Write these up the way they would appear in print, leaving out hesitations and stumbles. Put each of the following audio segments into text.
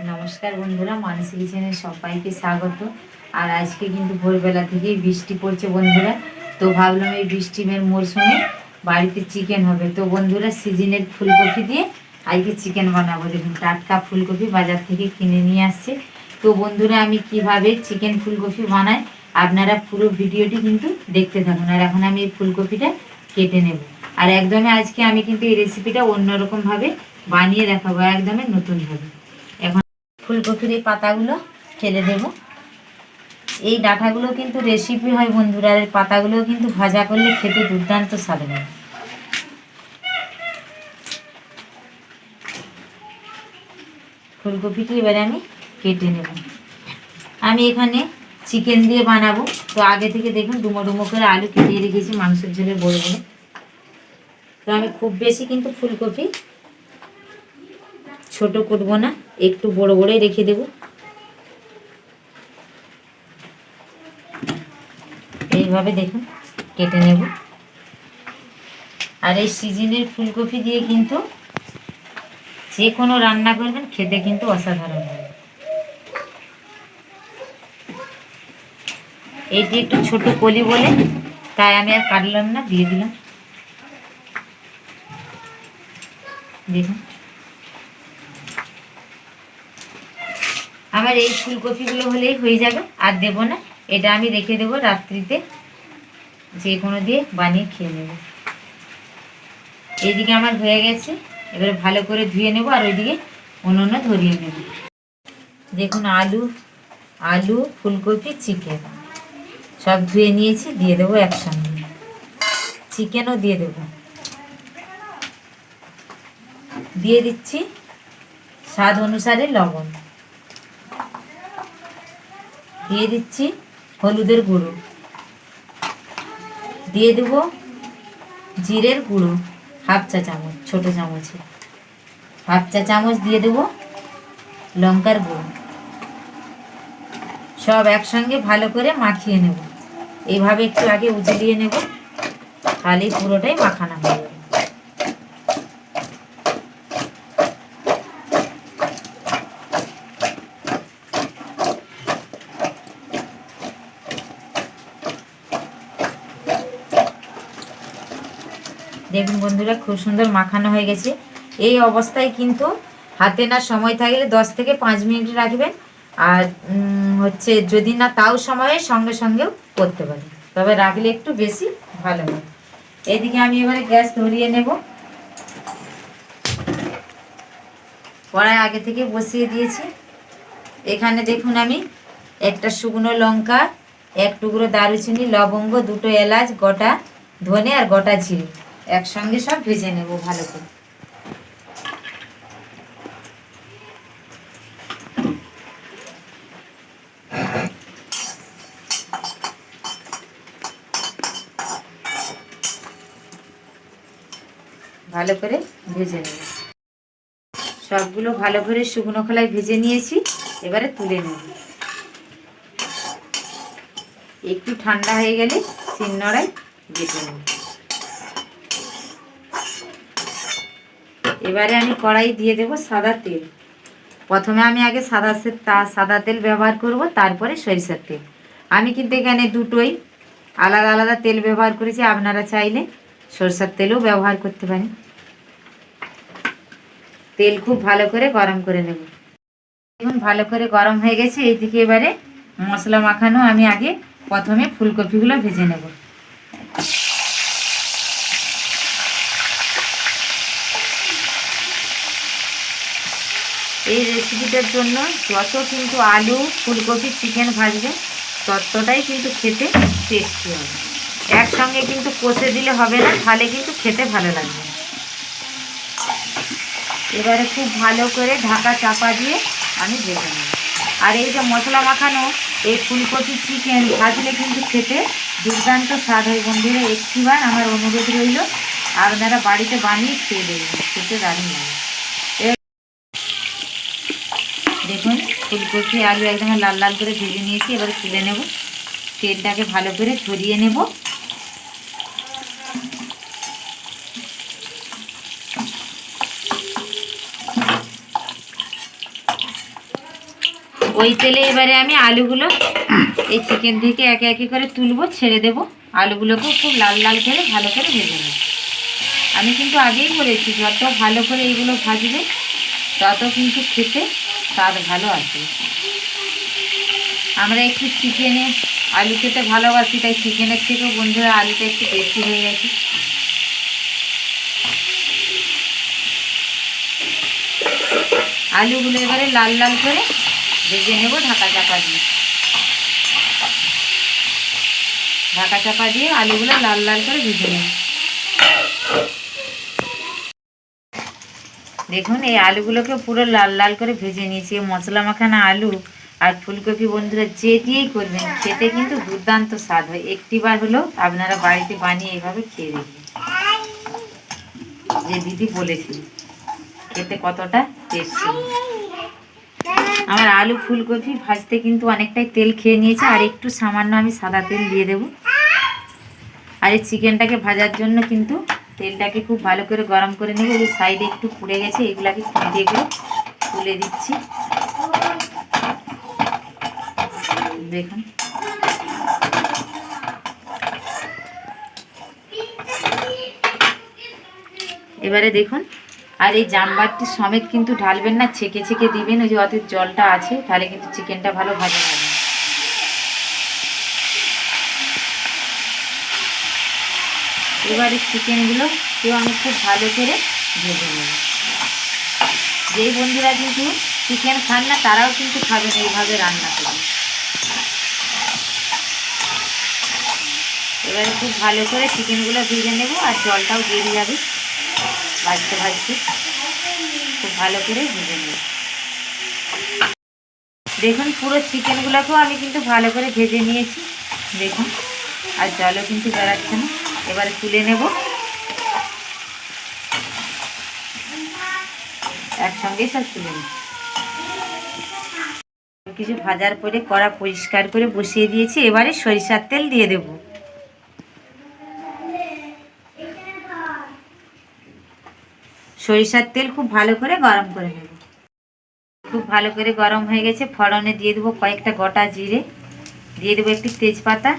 নমস্কার বন্ধুরা, মানসী কিচেনে সবাইকে স্বাগত। আর আজকে কিন্তু ভোরবেলা থেকেই বৃষ্টি পড়ছে বন্ধুরা। তো ভাবলাম এই বৃষ্টির মরশুমে বাড়িতে চিকেন হবে। তো বন্ধুরা, সিজনের ফুলকপি দিয়ে আজকে চিকেন বানাবো। দেখুন, টাটকা ফুলকপি বাজার থেকে কিনে নিয়ে আসছে। তো বন্ধুরা, আমি কিভাবে চিকেন ফুলকপি বানাই আপনারা পুরো ভিডিওটি কিন্তু দেখতে থাকুন। আর এখন আমি এই ফুলকপিটা কেটে নেব। আর একদমই আজকে আমি কিন্তু এই রেসিপিটা অন্যরকমভাবে বানিয়ে দেখাবো, একদমই নতুনভাবে। এখন ফুলকপির এই পাতাগুলো ফেলে দেব। এই ডাঁটাগুলো কিন্তু রেসিপি হয় বন্ধুরা, আর এই পাতাগুলো কিন্তু ভাজা করলে খেতে দুর্দান্ত স্বাদ হয়। ফুলকপিটি এবারে আমি কেটে নেব। আমি এখানে চিকেন দিয়ে বানাবো। তো আগে থেকে দেখুন ডুমো ডুমো করে আলু কেটে রেখেছি মাংসের ঝোলে বড় বড়। তো আমি খুব বেশি কিন্তু ফুলকপি ছোট করবো না, একটু বড় বড়ই রেখে দেব। এইভাবে দেখুন কেটে নেব। আর এই সিজনের ফুলকপি দিয়ে কিন্তু যে কোনো রান্না করবেন, খেতে কিন্তু অসাধারণ হবে। এইটি একটু ছোট কলি বলে তাই আমি আর কাটলাম না, দিয়ে দিলাম। দেখুন, আমার এই ফুলকপিগুলো হলেই হয়ে যাবে, আর দেব না। এটা আমি রেখে দেবো রাত্রিতে, যে কোনো দিয়ে বানিয়ে খেয়ে নেব। এইদিকে আমার হয়ে গেছে, এবারে ভালো করে ধুয়ে নেব আর ওইদিকে অন্য ধরিয়ে নেব। দেখুন, আলু ফুলকপি চিকেন সব ধুয়ে নিয়েছি, দিয়ে দেবো একসঙ্গে। চিকেনও দিয়ে দেবো। দিয়ে দিচ্ছি স্বাদ অনুসারে লবণ, দিয়ে দিচ্ছি হলুদের গুঁড়ো, দিয়ে দেব জিরের গুঁড়ো হাফ চা চামচ, ছোটো চামচে হাফ চা চামচ দিয়ে দেব লঙ্কার গুঁড়ো। সব একসঙ্গে ভালো করে মাখিয়ে নেব। এইভাবে একটু আগে উজলিয়ে নেব, তাহলেই পুরোটাই মাখানো হয়ে যাবে। দেখুন বন্ধুরা, খুব সুন্দর মাখানো হয়ে গেছে। এই অবস্থায় কিন্তু হাতে না সময় থাকলে 10 থেকে 5 মিনিট রাখবেন। আর হচ্ছে যদি না তাও সময়ে সঙ্গে সঙ্গেও করতে পারেন, তবে রাখলে একটু বেশি ভালো হয়। এদিকে আমি এবারে গ্যাস ধরিয়ে নেব। কড়াই আগে থেকে বসিয়ে দিয়েছি। এখানে দেখুন আমি একটা শুকনো লঙ্কা, এক টুকরো দারুচিনি, লবঙ্গ, দুটো এলাচ, গোটা ধনে আর গোটা জিরে একসঙ্গে সব ভেজে নেব ভালো করে। ভালো করে ভেজে নেব। সবগুলো ভালো করে শুকনো খোলায় ভেজে নিয়েছি, এবারে তুলে নেব। একটু ঠান্ডা হয়ে গেলে শিলনোড়ায় বেটে নেব। এবারে আমি কড়াই দিয়ে দেব সাদা তেল। প্রথমে আমি আগে সাদা তেল ব্যবহার করব, তারপরে সরিষার তেল। আমি কিন্তু এখানে দুটোই আলাদা আলাদা তেল ব্যবহার করেছি, আপনারা চাইলে সরষের তেলও ব্যবহার করতে পারেন। তেল খুব ভালো করে গরম করে নেব। দেখুন ভালো করে গরম হয়ে গেছে। এইদিকে এবারে মশলা মাখানো আমি আগে প্রথমে ফুলকপিগুলো ভেজে নেব। এই রেসিপিটার জন্য যত কিন্তু আলু ফুলকপি চিকেন ভাজবে ততটাই কিন্তু খেতে টেস্টি হবে। একসঙ্গে কিন্তু কষে দিলে হবে না, তাহলে কিন্তু খেতে ভালো লাগবে। এবারে খুব ভালো করে ঢাকা চাপা দিয়ে আমি ভেজে নেব। আর এই যে মশলা মাখানো এই ফুলকপি চিকেন ভাজলে কিন্তু খেতে দুর্দান্ত স্বাদ হয় বন্ধুরা। একটিবার আমার অনুরোধ রইল, আপনারা বাড়িতে বানিয়ে খেয়ে দেবেন, খেতে দারুণ লাগে। দেখুন ফুলকপি আলু একদম লাল লাল করে ভেজে নিয়েছি, এবারে তুলে নেব। তেলটাকে ভালো করে ছড়িয়ে নেব। ওই তেলে এবারে আমি আলুগুলো এই চিকেন থেকে একে একে করে তুলবো, ছেড়ে দেবো। আলুগুলোকেও খুব লাল লাল করে ভালো করে ভেজে নেব। আমি কিন্তু আগেই বলেছি, যত ভালো করে এইগুলো ভাজবে তত কিন্তু খেতে স্বাদ ভালো আসবে। আমরা একটু চিকেনে আলু খেতে ভালোবাসি, তাই চিকেনের থেকেও বন্ধুরা আলুটা একটু বেশি হয়ে গেছে। আলুগুলো এবারে লাল লাল করে ভেজে নেব ঢাকা চাপা দিয়ে। ঢাকা চাপা দিয়ে আলুগুলো লাল লাল করে ভেজে নেব। দেখুন এই আলুগুলোকে পুরো লাল লাল করে ভেজে নিয়েছি। মশলা মাখানো আলু আর ফুলকপি বন্ধুরা যে দিয়েই করবেন খেতে কিন্তু দুর্দান্ত স্বাদ হয়। একটিবার হলেও আপনারা বাড়িতে বানিয়ে এভাবে খেয়ে দেখবেন। যে দিদি বলেছিল খেতে কতটা টেস্টি। আমার আলু ফুলকপি ভাজতে কিন্তু অনেকটাই তেল খেয়ে নিয়েছে, আর একটু সামান্য আমি সাদা তেল দিয়ে দেব। আর এই চিকেনটাকে ভাজার জন্য কিন্তু তেলটাকে খুব ভালো করে গরম করে নেব। এই সাইডে একটু পুড়ে গেছে, এগুলাকে খুঁটিয়ে করে তুলে দিচ্ছি। দেখুন এবারে দেখুন, আর এই জামবাটি সমেত কিন্তু ঢালবেন না, ছেঁকে ছেঁকে দিবেন। ওই যে অত জলটা আছে, তাহলে কিন্তু চিকেনটা ভালো ভাজা হবে। এবারে চিকেনগুলো কেউ আমি খুব ভালো করে ভেজে নেব। যেই বন্ধুরা কিন্তু চিকেন খান না তারাও কিন্তু খাবেন এইভাবে রান্না করে। এবারে খুব ভালো করে চিকেনগুলো ভেজে নেব, আর জলটাও বেরিয়ে যাবে ভাজতে ভাজতে। খুব ভালো করে ভেজে নেব। দেখুন পুরো চিকেনগুলোকেও আমি কিন্তু ভালো করে ভেজে নিয়েছি। দেখুন আর জলও কিন্তু বেরাচ্ছে না। এবারে তুলে নেব, একসঙ্গে সব তুলে নেব। কিছু ভাজার পরে কড়া পরিষ্কার করে বসিয়ে দিয়েছি। এবারে সরিষার তেল দিয়ে দেব। সরিষার তেল খুব ভালো করে গরম করে নেব। খুব ভালো করে গরম হয়ে গেছে। ফোড়নে দিয়ে দেবো কয়েকটা গোটা জিরে, দিয়ে দেবো একটি তেজপাতা,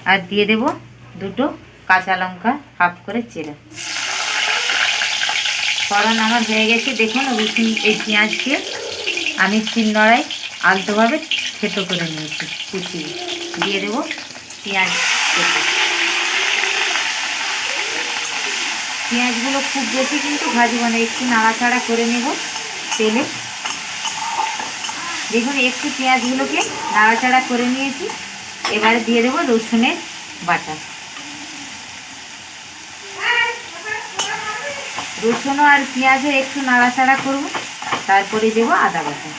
আর দিয়ে দেব দুটো কাঁচা লঙ্কা হাফ করে চেরা। ফোড়ন আমার হয়ে গেছে। দেখুন রসুন এই পেঁয়াজকে আমি শিলনোড়ায় আলতোভাবে থেতো করে নিয়েছি, কুচিয়ে দিয়ে দেবো পেঁয়াজ। পেঁয়াজগুলো খুব বেশি কিন্তু ভাজবো না, একটু নাড়াচাড়া করে নেব তেলে। দেখুন একটু পেঁয়াজগুলোকে নাড়াচাড়া করে নিয়েছি। এবারে দিয়ে দেবো রসুনের বাটা। রসুনও আর পেঁয়াজও একটু নাড়াচাড়া করব, তারপরে দেবো আদা বাটা।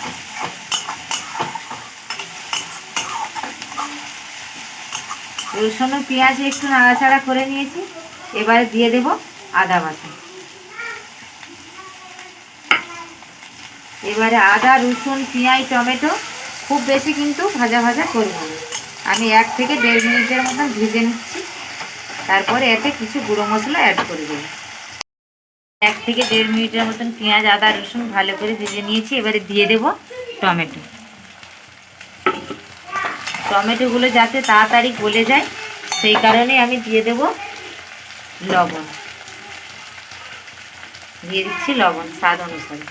রসুন ও পেঁয়াজ একটু নাড়াচাড়া করে নিয়েছি। এবারে দিয়ে দেব আদা বাটা। এবারে আদা রসুন পেঁয়াজ টমেটো খুব বেশি কিন্তু ভাজা ভাজা করব না। আমি 1 থেকে 1.5 মিনিটের মতন ভেজে নিচ্ছি। তারপরে এতে কিছু গুঁড়ো মশলা অ্যাড করে দেব। 1 থেকে 1.5 মিনিটের মতন পেঁয়াজ আদা রসুন ভালো করে ভেজে নিয়েছি। এবারে দিয়ে দেব টমেটো। টমেটোগুলো যাতে তাড়াতাড়ি গলে যায় সেই কারণে আমি দিয়ে দেব লবণ। দিয়ে দিচ্ছি লবণ স্বাদ অনুসারে।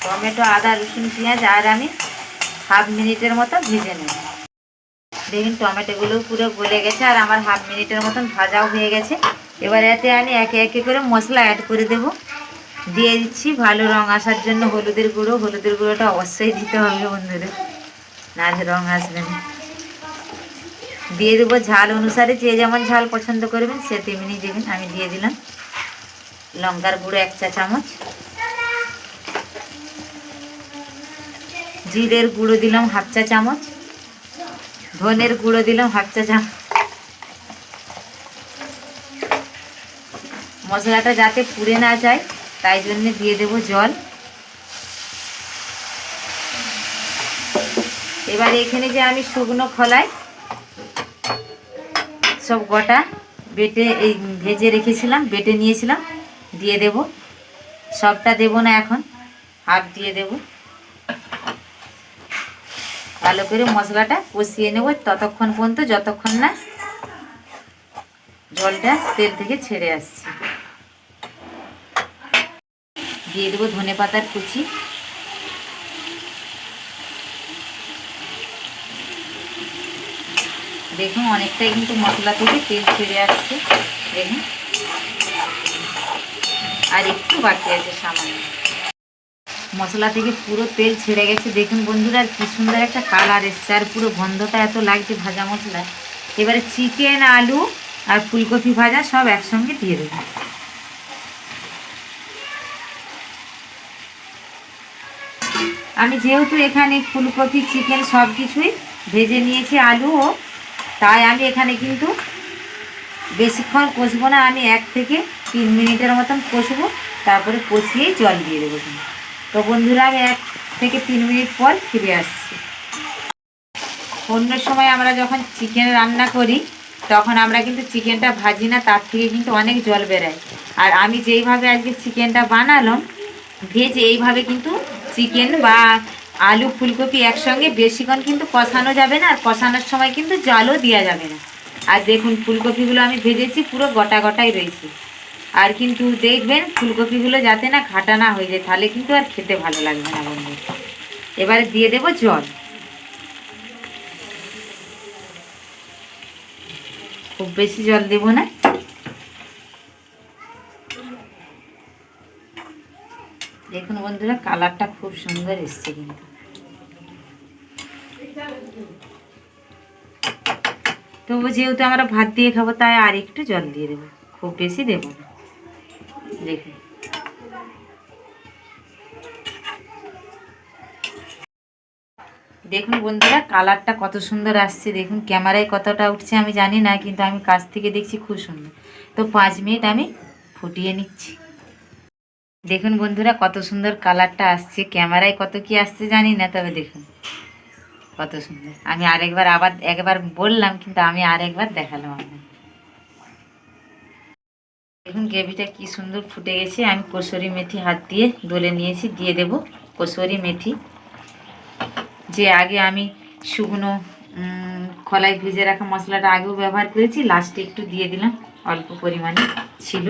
টমেটো আদা রসুন পেঁয়াজ আর আমি 1/2 মিনিটের মতো ভেজে নেব। দেখুন টমেটোগুলো পুরো গলে গেছে, আর আমার 1/2 মিনিটের মতন ভাজাও হয়ে গেছে। এবার এতে আমি একে একে করে মশলা অ্যাড করে দেব। দিয়ে দিচ্ছি ভালো রং আসার জন্য হলুদের গুঁড়ো। হলুদের গুঁড়োটা অবশ্যই দিতে হবে বন্ধুরা, নাহলে রং আসবে না। দিয়ে দেবো ঝাল অনুসারে, যে যেমন ঝাল পছন্দ করবেন সে তেমনি দেবেন। আমি দিয়ে দিলাম লঙ্কার গুঁড়ো 1 চা চামচ, জিরের গুঁড়ো দিলাম 1/2 চা চামচ, ধনের গুঁড়ো দিলাম 1/2 চা চামচ। মশলাটা যাতে পুড়ে না যায় তাই জন্য দিয়ে দেব জল। এবার এখানে যে আমি শুকনো খোলায় সব গোটা বেটে এই ভেজে রেখেছিলাম, বেটে নিয়েছিলাম, দিয়ে দেব। সবটা দেব না, এখন হাফ দিয়ে দেব। ভালো করে মশলাটা কষিয়ে নেব ততক্ষণ পর্যন্ত যতক্ষণ না জলটা তেল থেকে ছেড়ে আসছে। দিয়ে দেবো ধনেপাতার কুচি। দেখুন অনেকটাই কিন্তু মশলা থেকে তেল ছেড়ে আসছে, দেখুন আর একটু বাকি আছে সামান্য। মশলা থেকে পুরো তেল ছেড়ে গেছে দেখুন বন্ধুরা, আর কি সুন্দর একটা কালার এসছে, আর পুরো গন্ধটা এত লাগছে ভাজা মশলা। এবারে চিকেন, আলু আর ফুলকপি ভাজা সব একসঙ্গে দিয়ে দেবো। আমি যেহেতু এখানে ফুলকপি, চিকেন সব কিছুই ভেজে নিয়েছি, আলুও, তাই আমি এখানে কিন্তু বেশিক্ষণ কষবো না। আমি 1 থেকে 3 মিনিটের মতন কষবো, তারপরে কষিয়েই জল দিয়ে দেবো। তো বন্ধুরা আমি 1 থেকে 3 মিনিট পর ফিরে আসছি। অন্য সময় আমরা যখন চিকেন রান্না করি তখন আমরা কিন্তু চিকেনটা ভাজি না, তার থেকে কিন্তু অনেক জল বেরোয়। আর আমি যেইভাবে আজকে চিকেনটা বানালাম ভেজে, এইভাবে কিন্তু চিকেন বা আলু ফুলকপি একসঙ্গে বেশিক্ষণ কিন্তু কষানো যাবে না, আর কষানোর সময় কিন্তু জলও দেওয়া যাবে না। আর দেখুন ফুলকপিগুলো আমি ভেজেছি পুরো গোটা গোটাই রয়েছে। আর কিন্তু দেখবেন ফুলকপিগুলো যাতে না ঘাটা না হয়ে যায়, তাহলে কিন্তু আর খেতে ভালো লাগবে না বন্ধু। এবারে দিয়ে দেবো জল, খুব বেশি জল দেব না। দেখুন বন্ধুরা কালারটা খুব সুন্দর এসছে কিন্তু। তবু যেহেতু আমরা ভাত দিয়ে খাবো তাই আর একটু জল দিয়ে দেবো, খুব বেশি দেবো না। দেখুন দেখুন বন্ধুরা কালারটা কত সুন্দর আসছে, দেখুন ক্যামেরায় কতটা উঠছে আমি জানি না, কিন্তু আমি কাছ থেকে দেখছি খুব সুন্দর। তো 5 মিনিট আমি ফুটিয়ে নিচ্ছি। দেখুন বন্ধুরা কত সুন্দর কালারটা আসছে, ক্যামেরায় কত কি আসছে জানি না, তবে দেখুন কত সুন্দর। আমি একবার বললাম, কিন্তু আমি আরেকবার দেখালাম আপনাকে। দেখুন গ্রেভিটা কি সুন্দর ফুটে গেছে। আমি কসুরি মেথি হাত দিয়ে ডলে নিয়েছি, দিয়ে দেব কসুরি মেথি। যে আগে আমি শুকনো খোলায় ভেজে রাখা মশলাটা আগেও ব্যবহার করেছি, লাস্টে একটু দিয়ে দিলাম, অল্প পরিমাণে ছিল।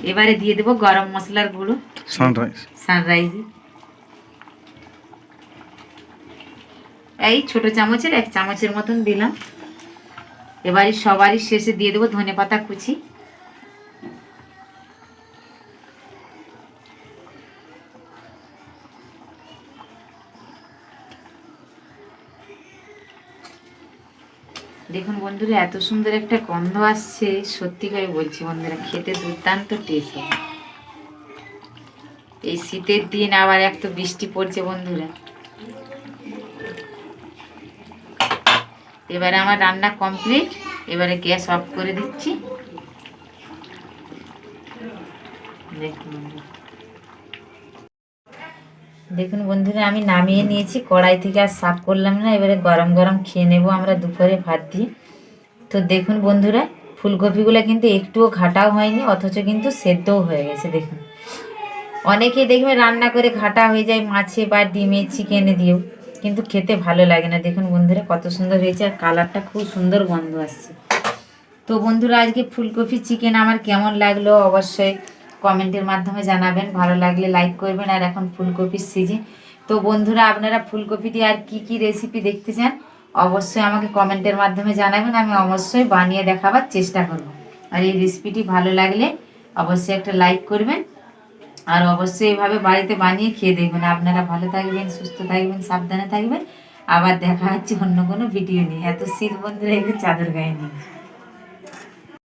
এবারে দিয়ে দেবো গরম মশলার গুঁড়ো, সানরাইজ এই ছোট চামচের 1 চামচের মতন দিলাম। এবারে সবারই শেষে দিয়ে দেবো ধনেপাতা কুচি। দেখুন বন্ধুরা এত সুন্দর একটা গন্ধ আসছে, সত্যি করে বলছি বন্ধুরা খেতে দুর্দান্ত টেস্ট হবে। এই শীতের দিন আবার এক তো বৃষ্টি পড়ছে বন্ধুরা। এবারে আমার রান্না কমপ্লিট, এবারে গ্যাস অফ করে দিচ্ছি। দেখুন বন্ধুরা আমি নামিয়ে নিয়েছি কড়াই থেকে, আর সাফ করলাম না। এবারে গরম গরম খেয়ে নেব আমরা দুপুরে ভাত দিয়ে। তো দেখুন বন্ধুরা ফুলকপিগুলো কিন্তু একটুও ঘাটাও হয়নি, অথচ কিন্তু সেদ্ধও হয়ে গেছে। দেখুন অনেকেই দেখবে রান্না করে ঘাটা হয়ে যায় মাছে বা ডিমে, চিকেনে দিয়েও, কিন্তু খেতে ভালো লাগে না। দেখুন বন্ধুরা কত সুন্দর হয়েছে, আর কালারটা খুব সুন্দর গন্ধ আসছে। তো বন্ধুরা আজকে ফুলকপি চিকেন আমার কেমন লাগলো অবশ্যই কমেন্টের মাধ্যমে জানাবেন, ভালো লাগলে লাইক করবেন। আর এখন ফুলকপির সিজন, তো বন্ধুরা আপনারা ফুলকপি দিয়ে আর কি কি রেসিপি দেখতে চান অবশ্যই আমাকে কমেন্টের মাধ্যমে জানাবেন, আমি অবশ্যই বানিয়ে দেখাবার চেষ্টা করব। আর এই রেসিপিটি ভালো লাগলে অবশ্যই একটা লাইক করবেন, আর অবশ্যই এভাবে বাড়িতে বানিয়ে খেয়ে দেখবেন। আপনারা ভালো থাকবেন, সুস্থ থাকবেন, সাবধানে থাকবেন। আবার দেখা হচ্ছে অন্য কোনো ভিডিও নিয়ে। এত শীত বন্ধুরা একটু চাদর গায়ে নিয়ে।